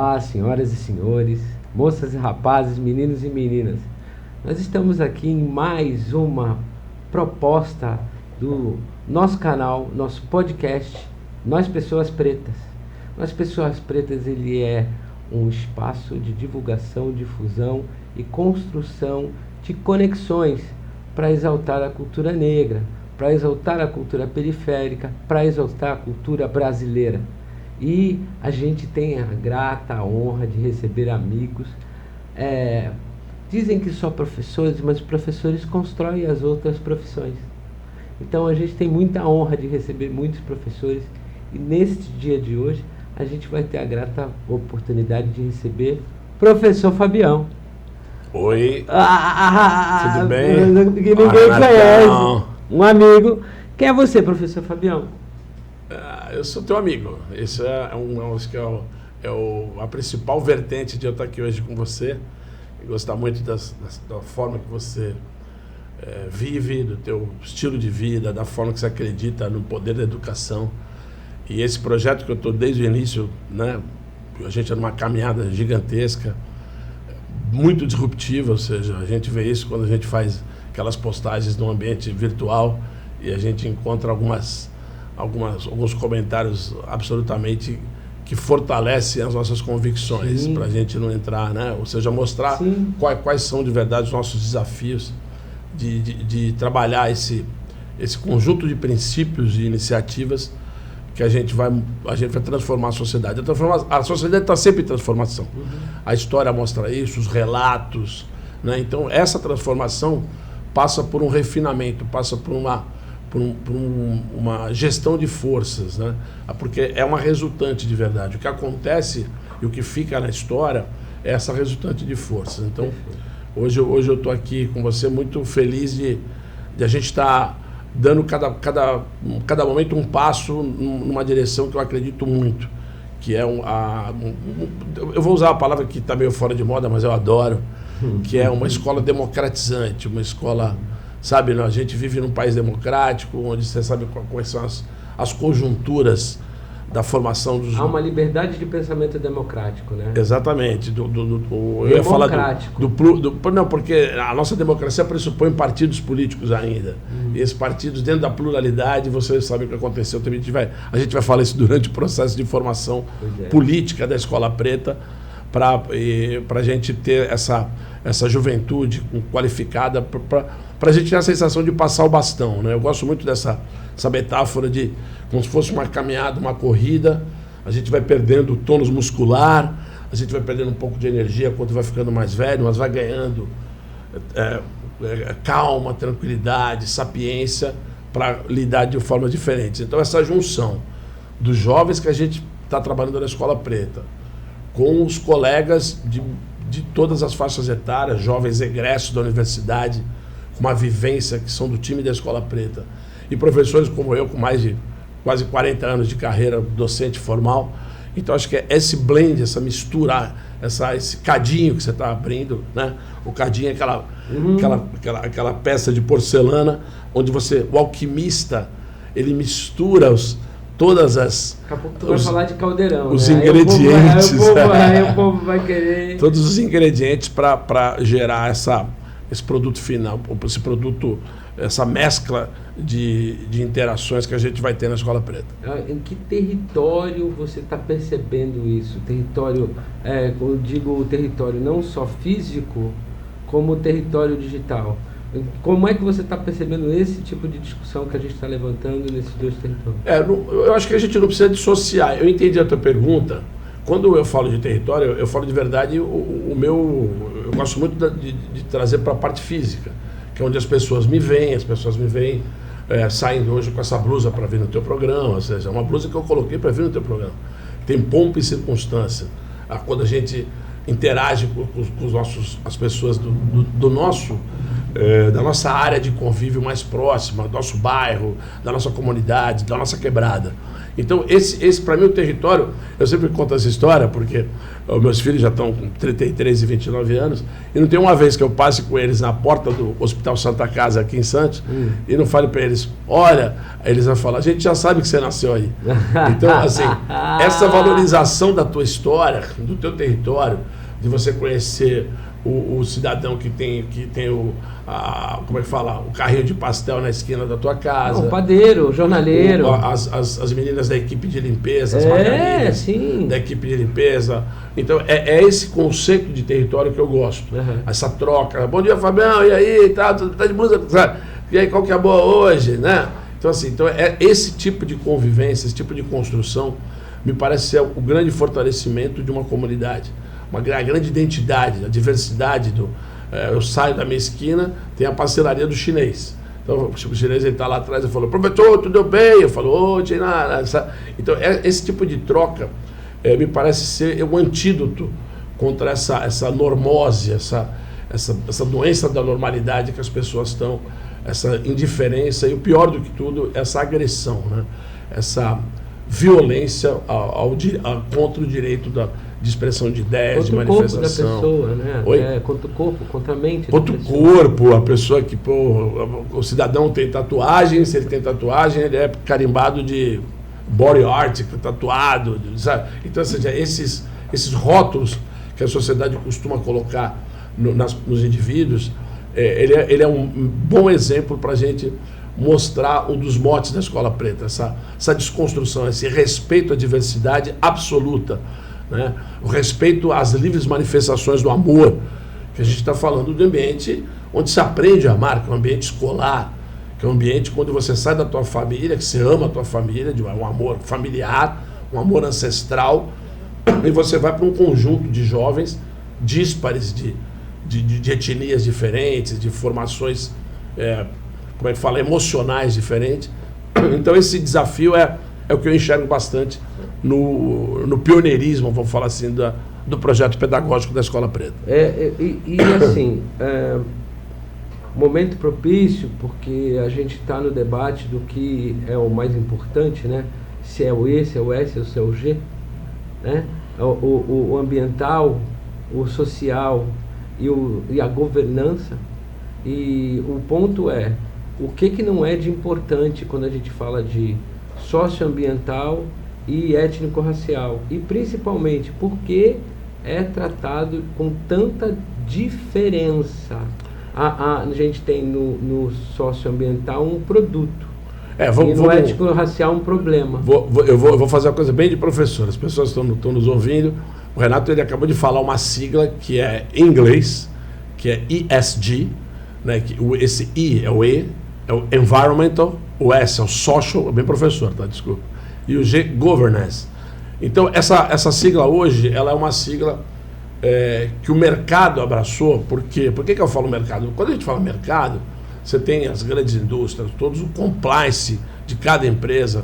Olá, senhoras e senhores, moças e rapazes, meninos e meninas. Nós estamos aqui em mais uma proposta do nosso canal, nosso podcast, Nós Pessoas Pretas. Nós Pessoas Pretas, ele é um espaço de divulgação, difusão e construção de conexões para exaltar a cultura negra, para exaltar a cultura periférica, para exaltar a cultura brasileira. E a gente tem a grata honra de receber amigos. Dizem que só professores, mas professores constroem as outras profissões. Então a gente tem muita honra de receber muitos professores. E neste dia de hoje, a gente vai ter a grata oportunidade de receber o professor Fabião. Oi, tudo bem? Que ninguém conhece. Um amigo. Quem é você, professor Fabião? Eu sou teu amigo. Esse acho que a principal vertente de eu estar aqui hoje com você. E gostar muito da forma que você vive, do teu estilo de vida, da forma que você acredita no poder da educação. E esse projeto que eu estou desde o início, né? A gente é numa caminhada gigantesca, muito disruptiva, ou seja, a gente vê isso quando a gente faz aquelas postagens no ambiente virtual e a gente encontra alguns comentários absolutamente que fortalecem as nossas convicções, para a gente não entrar, né? Ou seja, mostrar quais são de verdade os nossos desafios de trabalhar esse conjunto de princípios e iniciativas que a gente vai transformar a sociedade. A sociedade está sempre em transformação. A história mostra isso, os relatos, né? Então, essa transformação passa por um refinamento, passa por uma gestão de forças, né? Porque é uma resultante de verdade. O que acontece e o que fica na história é essa resultante de forças. Então, hoje eu estou aqui com você muito feliz de a gente estar dando cada momento um passo numa direção que eu acredito muito, que é eu vou usar a palavra que está meio fora de moda, mas eu adoro, que é uma escola democratizante, uma escola, sabe, a gente vive num país democrático, onde você sabe quais são as conjunturas da formação dos... Há uma liberdade de pensamento democrático, né? Exatamente. Eu ia falar não, porque a nossa democracia pressupõe partidos políticos ainda. E esses partidos, dentro da pluralidade, você sabe o que aconteceu. A gente vai falar isso durante o processo de formação política da Escola Preta, para a gente ter essa juventude qualificada, para a gente ter a sensação de passar o bastão, né? Eu gosto muito dessa metáfora de como se fosse uma caminhada, uma corrida. A gente vai perdendo o tônus muscular, a gente vai perdendo um pouco de energia quando vai ficando mais velho, mas vai ganhando calma, tranquilidade, sapiência para lidar de formas diferentes. Então, essa junção dos jovens que a gente está trabalhando na Escola Preta com os colegas de todas as faixas etárias, jovens egressos da universidade, com uma vivência que são do time da Escola Preta, e professores como eu, com mais de quase 40 anos de carreira docente formal. Então, acho que é esse blend, essa mistura, esse cadinho que você está abrindo, né? O cadinho é aquela peça de porcelana, onde o alquimista, ele mistura Daqui a pouco tu vai falar de caldeirão, os né? ingredientes. Aí o povo vai querer... Todos os ingredientes para gerar esse produto final, esse produto, essa mescla de interações que a gente vai ter na Escola Preta. Em que território você está percebendo isso? Território, eu digo o território não só físico, como o território digital. Como é que você está percebendo esse tipo de discussão que a gente está levantando nesses dois territórios? Eu acho que a gente não precisa dissociar. Eu entendi a tua pergunta. Quando eu falo de território, eu falo de verdade eu gosto muito de trazer para a parte física, que é onde as pessoas me veem saindo hoje com essa blusa para vir no teu programa, ou seja, uma blusa que eu coloquei para vir no teu programa. Tem pompa e circunstância. Quando a gente interage com as pessoas do nosso da nossa área de convívio mais próxima, do nosso bairro, da nossa comunidade, da nossa quebrada. Então, esse para mim, o território, eu sempre conto essa história, porque os meus filhos já estão com 33 e 29 anos, e não tem uma vez que eu passe com eles na porta do Hospital Santa Casa, aqui em Santos, e não fale para eles, olha, eles vão falar, a gente já sabe que você nasceu aí. Então, assim, essa valorização da tua história, do teu território, de você conhecer o cidadão que tem como é que fala? O carrinho de pastel na esquina da tua casa. O padeiro, o jornaleiro. As meninas da equipe de limpeza, as margaridas sim. da equipe de limpeza. Então, é esse conceito de território que eu gosto. Essa troca. Bom dia, Fabião, e aí? Tá de blusa? E aí, qual que é a boa hoje? Né? Então, assim, é esse tipo de convivência, esse tipo de construção, me parece ser o grande fortalecimento de uma comunidade. A grande identidade, a diversidade eu saio da minha esquina, tem a pastelaria do chinês. Então, o chinês está lá atrás e falou, professor, tudo bem? Eu falo, ô, Tcheinara. Então, esse tipo de troca me parece ser um antídoto contra essa normose, essa doença da normalidade que as pessoas estão, essa indiferença e, o pior do que tudo, essa agressão, né? Essa violência contra o direito de expressão de ideias, contra de manifestação. O corpo da pessoa, né? Contra o corpo, contra a mente. Contra o corpo, a pessoa que, o cidadão tem tatuagem, se ele tem tatuagem, ele é carimbado de body art, tatuado, sabe? Então, ou seja, esses rótulos que a sociedade costuma colocar nos indivíduos, ele é um bom exemplo para a gente mostrar um dos motes da Escola Preta, essa desconstrução, esse respeito à diversidade absoluta, né? O respeito às livres manifestações do amor, que a gente está falando do ambiente onde se aprende a amar, que é um ambiente escolar, que é um ambiente quando você sai da tua família, que você ama a tua família, de um amor familiar, um amor ancestral, e você vai para um conjunto de jovens díspares, de etnias diferentes, de formações, como é que fala, emocionais diferentes. Então esse desafio é o que eu enxergo bastante no pioneirismo, vamos falar assim, do projeto pedagógico da Escola Preta. Assim, momento propício, porque a gente está no debate do que é o mais importante, né? Se é o E, se é o S, se é o G, né? O ambiental, o social e a governança. E o ponto é, o que não é de importante quando a gente fala de socioambiental e étnico-racial, e principalmente porque é tratado com tanta diferença. A gente tem no socioambiental um produto, e no étnico-racial um problema. Eu vou fazer uma coisa bem de professor, as pessoas estão nos ouvindo. O Renato, ele acabou de falar uma sigla que é em inglês, que é ESG, né? Esse I é o E, é o Environmental, o S é o Social, bem professor, tá? Desculpa. E o G, Governance. Então, essa sigla hoje, ela é uma sigla que o mercado abraçou. Por quê? Por que eu falo mercado? Quando a gente fala mercado, você tem as grandes indústrias, todos o compliance de cada empresa.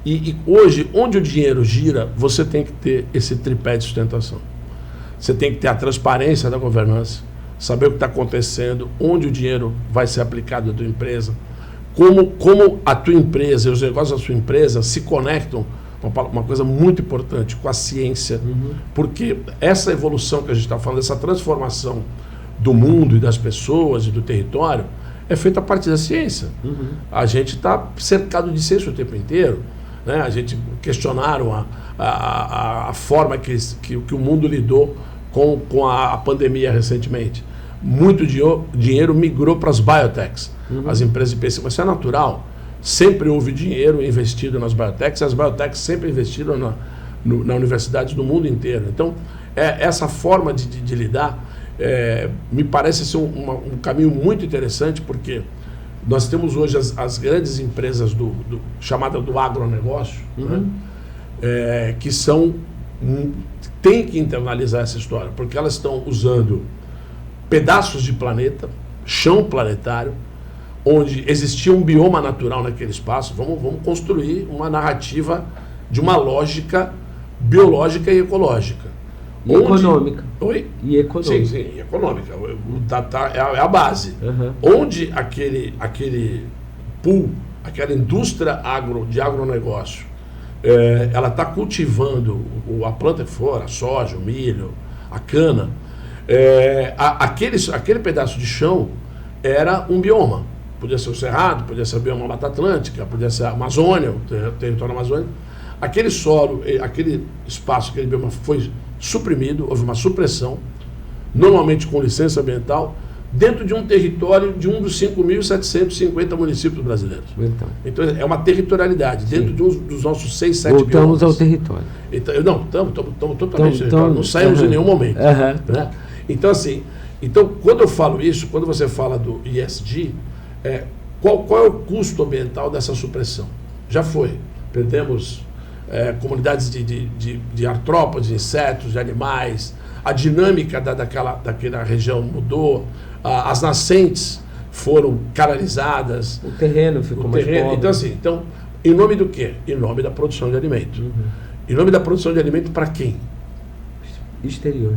E hoje, onde o dinheiro gira, você tem que ter esse tripé de sustentação. Você tem que ter a transparência da governança, saber o que está acontecendo, onde o dinheiro vai ser aplicado à tua empresa, como a tua empresa e os negócios da sua empresa se conectam, uma coisa muito importante, com a ciência, porque essa evolução que a gente está falando, essa transformação do mundo e das pessoas e do território, é feita a partir da ciência. A gente está cercado de ciência o tempo inteiro, né? A gente questionaram a forma que o mundo lidou com a pandemia recentemente. Muito dinheiro migrou para as biotechs, as empresas de pesquisa. Mas isso é natural. Sempre houve dinheiro investido nas biotechs, e as biotechs sempre investiram na universidades do mundo inteiro. Então, essa forma de lidar me parece ser um caminho muito interessante, porque nós temos hoje as grandes empresas chamada do agronegócio, né? Que tem que internalizar essa história, porque elas estão usando pedaços de planeta, chão planetário, onde existia um bioma natural naquele espaço. Vamos construir uma narrativa de uma lógica biológica e ecológica. E econômica. Oi? E econômica. Sim, econômica. É a base. Onde aquele pool, aquela indústria de agronegócio, ela está cultivando a planta que for, a soja, o milho, a cana, aquele pedaço de chão era um bioma. Podia ser o Cerrado, podia ser o bioma Mata Atlântica, podia ser a Amazônia, o território amazônico. Aquele solo, aquele espaço, aquele bioma foi suprimido, houve uma supressão, normalmente com licença ambiental, dentro de um território de um dos 5.750 municípios brasileiros. Então é uma territorialidade, dentro de um dos nossos 6, 7 biomas. Voltamos ao território. Então, não, estamos totalmente no território, não saímos em nenhum momento. Né? Então, assim, quando eu falo isso, quando você fala do ESG, qual é o custo ambiental dessa supressão? Já foi. Perdemos comunidades de artrópodes, de insetos, de animais, a dinâmica daquela região mudou, as nascentes foram canalizadas. O terreno ficou mais pobre. Então, assim, em nome do quê? Em nome da produção de alimento. Em nome da produção de alimento para quem? Exterior.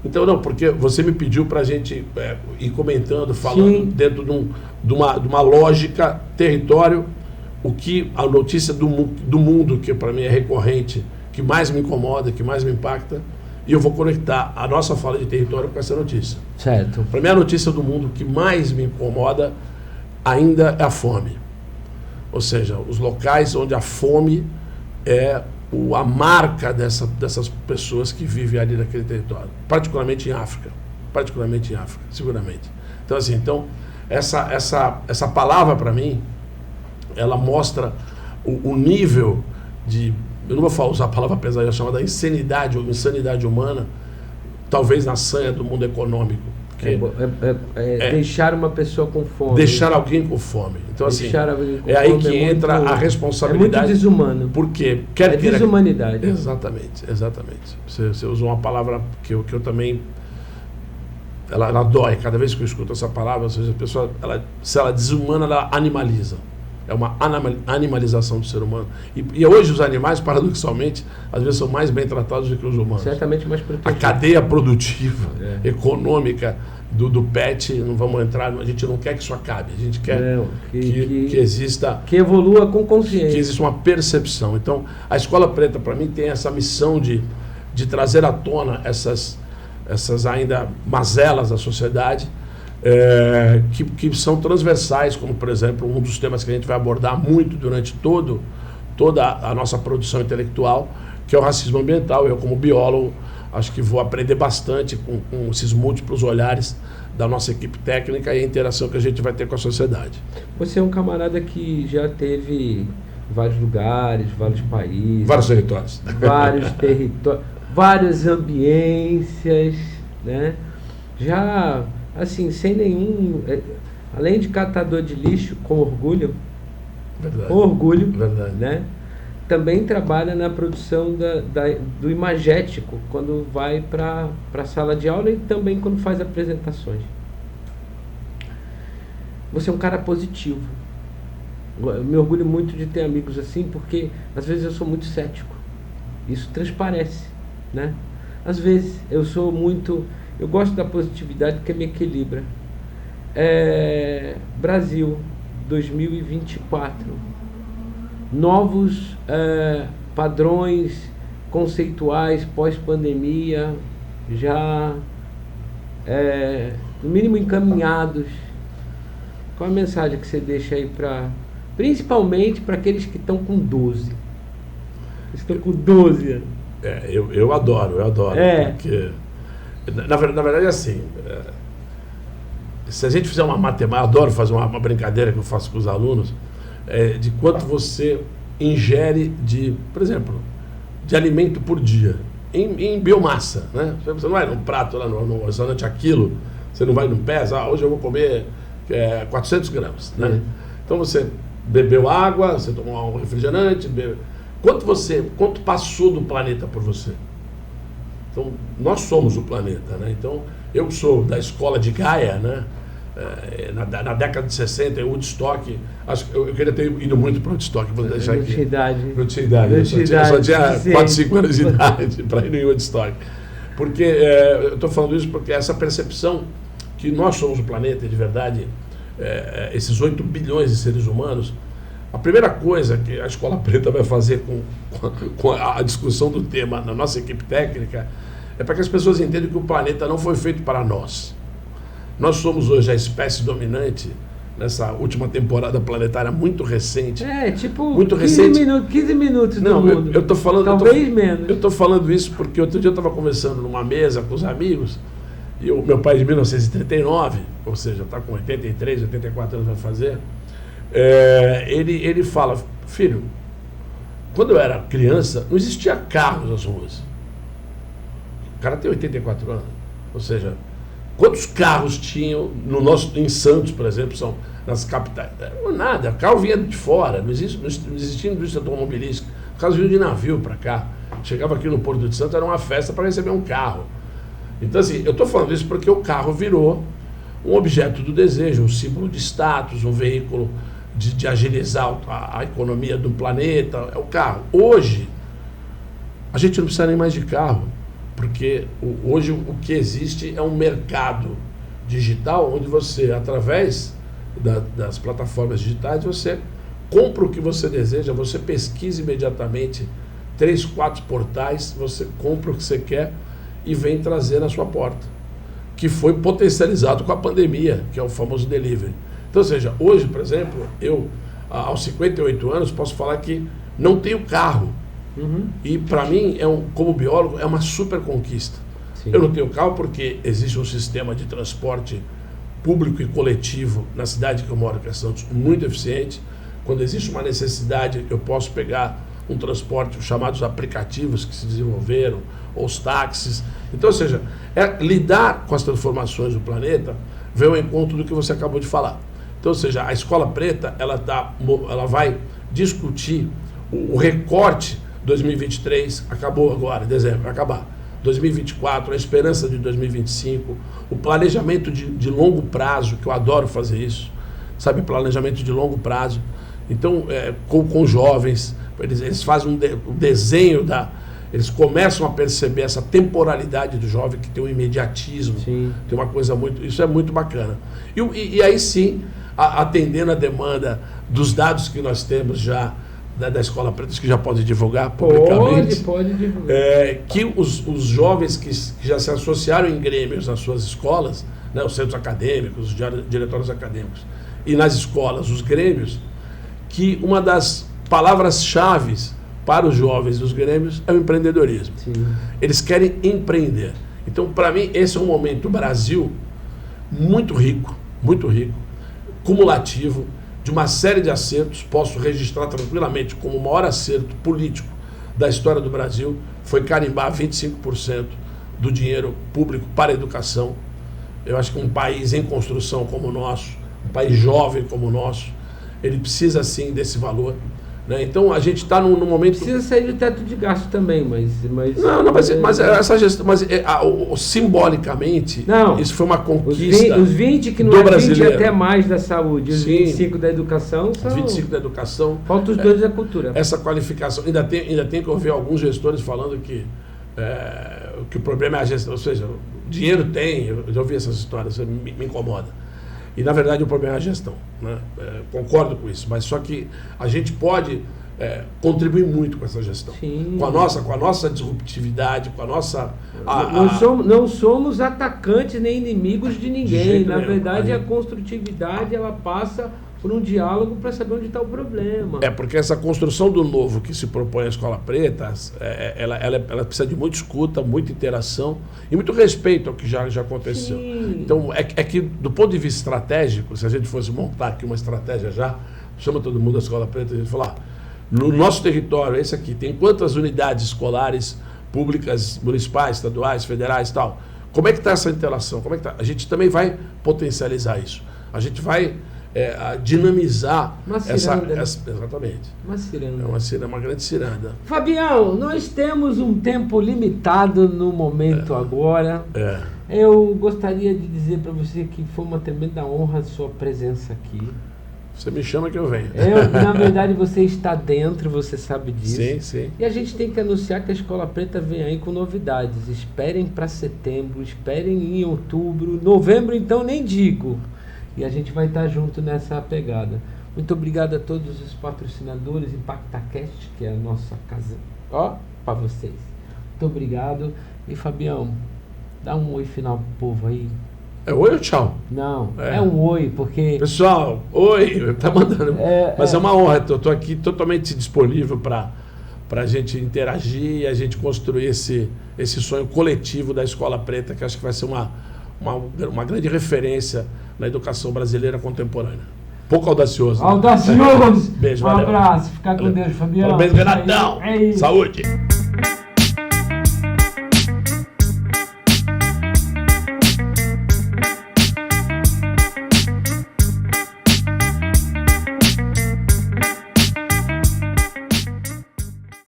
Então, não, porque você me pediu para a gente ir comentando, falando dentro de uma lógica, território, o que a notícia do mundo, que para mim é recorrente, que mais me incomoda, que mais me impacta, e eu vou conectar a nossa fala de território com essa notícia. Certo. Para mim, a notícia do mundo que mais me incomoda ainda é a fome. Ou seja, os locais onde a fome é a marca dessas pessoas que vivem ali naquele território. Particularmente em África, seguramente. Então, assim, essa palavra, para mim, ela mostra o nível de... Eu não vou usar a palavra pesada, chamada insanidade ou insanidade humana, talvez na sanha do mundo econômico. Deixar uma pessoa com fome. Deixar alguém com fome. Então, assim, é aí que entra a responsabilidade. É muito desumano. Porque desumanidade. Exatamente. Você usou uma palavra que eu também... Ela dói. Cada vez que eu escuto essa palavra, ou seja, a pessoa, se ela desumana, ela animaliza. É uma animalização do ser humano. E hoje os animais, paradoxalmente, às vezes são mais bem tratados do que os humanos. Certamente mais protegidos. A cadeia produtiva, econômica do pet, não vamos entrar, a gente não quer que isso acabe, a gente quer que exista... Que evolua com consciência. Que exista uma percepção. Então, a Escola Preta, para mim, tem essa missão de trazer à tona essas ainda mazelas da sociedade, que são transversais, como, por exemplo, um dos temas que a gente vai abordar muito durante toda a nossa produção intelectual, que é o racismo ambiental. Eu, como biólogo, acho que vou aprender bastante com esses múltiplos olhares da nossa equipe técnica e a interação que a gente vai ter com a sociedade. Você é um camarada que já teve vários lugares, vários países... Vários territórios. Vários territórios, várias ambiências, né? Já... assim, sem nenhum... além de catador de lixo, com orgulho, Verdade. Né? Também trabalha na produção do imagético, quando vai para a sala de aula e também quando faz apresentações. Você é um cara positivo. Eu me orgulho muito de ter amigos assim, porque às vezes eu sou muito cético. Isso transparece, né? Às vezes eu gosto da positividade porque me equilibra. Brasil, 2024. Novos padrões conceituais pós-pandemia, já no mínimo encaminhados. Qual a mensagem que você deixa aí principalmente para aqueles que estão com 12? Estão com 12 anos. Eu adoro. Porque... Na verdade, assim, se a gente fizer uma matemática, eu adoro fazer uma brincadeira que eu faço com os alunos, de quanto você ingere por exemplo, de alimento por dia, em biomassa, né? Você não vai num prato lá no restaurante a quilo, você não vai num pesa, hoje eu vou comer 400 gramas, né? Então você bebeu água, você tomou um refrigerante, quanto passou do planeta por você? Então, nós somos o planeta, né? Então, eu sou da escola de Gaia, né? na década de 60, em Woodstock, eu queria ter ido muito para Woodstock, vou deixar aqui. Não tinha idade. Eu só tinha 4, 5 anos de idade para ir em Woodstock. Porque, eu estou falando isso porque essa percepção que nós somos o planeta, de verdade, esses 8 bilhões de seres humanos, a primeira coisa que a Escola Preta vai fazer com a discussão do tema na nossa equipe técnica é para que as pessoas entendam que o planeta não foi feito para nós. Nós somos hoje a espécie dominante nessa última temporada planetária muito recente. Muito 15 minutos do mundo. Eu tô falando, talvez menos. Eu estou falando isso porque outro dia eu estava conversando numa mesa com os amigos e o meu pai de 1939, ou seja, está com 83, 84 anos vai fazer, ele fala, filho, quando eu era criança não existia carros nas ruas. O cara tem 84 anos, ou seja, quantos carros tinham em Santos, por exemplo, são nas capitais? Nada, o carro vinha de fora, não existia indústria automobilística. Os carros vinham de navio para cá. Chegava aqui no Porto de Santos, era uma festa para receber um carro. Então, assim, eu estou falando isso porque o carro virou um objeto do desejo, um símbolo de status, um veículo de agilizar a economia do planeta. É o carro. Hoje, a gente não precisa nem mais de carro. Porque hoje o que existe é um mercado digital onde você, através das plataformas digitais, você compra o que você deseja, você pesquisa imediatamente 3, 4 portais, você compra o que você quer e vem trazer na sua porta, que foi potencializado com a pandemia, que é o famoso delivery. Então, ou seja, hoje, por exemplo, eu, aos 58 anos, posso falar que não tenho carro. Uhum. E para mim, como biólogo, é uma super conquista. Sim. Eu não tenho carro porque existe um sistema de transporte público e coletivo na cidade que eu moro, que é Santos, muito eficiente. Quando existe uma necessidade, eu posso pegar um transporte, os chamados aplicativos que se desenvolveram, ou os táxis. Então, ou seja, lidar com as transformações do planeta vem ao encontro do que você acabou de falar. Então, ou seja, a Escola Preta, ela vai discutir o recorte. 2023, acabou agora, dezembro, vai acabar. 2024, a esperança de 2025, o planejamento de longo prazo, que eu adoro fazer isso, sabe, planejamento de longo prazo. Então, com jovens, eles fazem um desenho eles começam a perceber essa temporalidade do jovem, que tem um imediatismo, sim, tem uma coisa isso é muito bacana. E aí sim, atendendo a demanda dos dados que nós temos já, da Escola Preta, que já pode divulgar publicamente. Pode divulgar. Que os jovens que já se associaram em grêmios nas suas escolas, né, os centros acadêmicos, os diretórios acadêmicos, e nas escolas, os grêmios, que uma das palavras-chave para os jovens dos grêmios é o empreendedorismo. Sim. Eles querem empreender. Então, para mim, esse é um momento Brasil muito rico, cumulativo, de uma série de acertos. Posso registrar tranquilamente como o maior acerto político da história do Brasil foi carimbar 25% do dinheiro público para a educação. Eu acho que um país em construção como o nosso, um país jovem como o nosso, ele precisa sim desse valor, né? Então a gente está num momento... Precisa sair do teto de gasto também, mas essa gestão, simbolicamente, não, isso foi uma conquista. Os 20 que não do é 20 brasileiro. Até mais da saúde, os 25 da educação são... Os 25 da educação. Falta os 2 da cultura. Essa qualificação, ainda tem que ouvir alguns gestores falando que o problema é a gestão, ou seja, dinheiro tem, eu já ouvi essas histórias, me incomoda. E, na verdade, o problema é a gestão, né? Concordo com isso, mas só que a gente pode contribuir muito com essa gestão. Sim. Com a nossa disruptividade, com a nossa... Não somos atacantes nem inimigos de ninguém. Na verdade, a construtividade, ela passa por um diálogo para saber onde está o problema. Porque essa construção do novo que se propõe a Escola Preta, ela precisa de muita escuta, muita interação e muito respeito ao que já aconteceu. Sim. Então, que do ponto de vista estratégico, se a gente fosse montar aqui uma estratégia chama todo mundo da Escola Preta e a gente falar, no nosso território, esse aqui, tem quantas unidades escolares públicas, municipais, estaduais, federais e tal? Como é que está essa interação? Como é que tá? A gente também vai potencializar isso. A gente vai a dinamizar Uma ciranda, exatamente. Uma ciranda. É uma grande ciranda. Fabião, nós temos um tempo limitado no momento agora. Eu gostaria de dizer para você que foi uma tremenda honra a sua presença aqui. Você me chama que eu venho. Na verdade, você está dentro, você sabe disso. Sim, sim. E a gente tem que anunciar que a Escola Preta vem aí com novidades. Esperem para setembro, esperem em outubro, novembro então nem digo. E a gente vai estar junto nessa pegada. Muito obrigado a todos os patrocinadores, ImpactaCast, que é a nossa casa, para vocês. Muito obrigado. E Fabião, dá um oi final pro povo aí. É oi ou tchau? Não, é um oi, porque... Pessoal, oi, tá mandando. Mas é uma honra, eu tô aqui totalmente disponível para a gente interagir e a gente construir esse sonho coletivo da Escola Preta, que acho que vai ser uma grande referência na educação brasileira contemporânea. Pouco audacioso. Audacioso! Beijo, valeu. Abraço, fica com Deus, Fabião. Parabéns, Renatão. É isso. Saúde!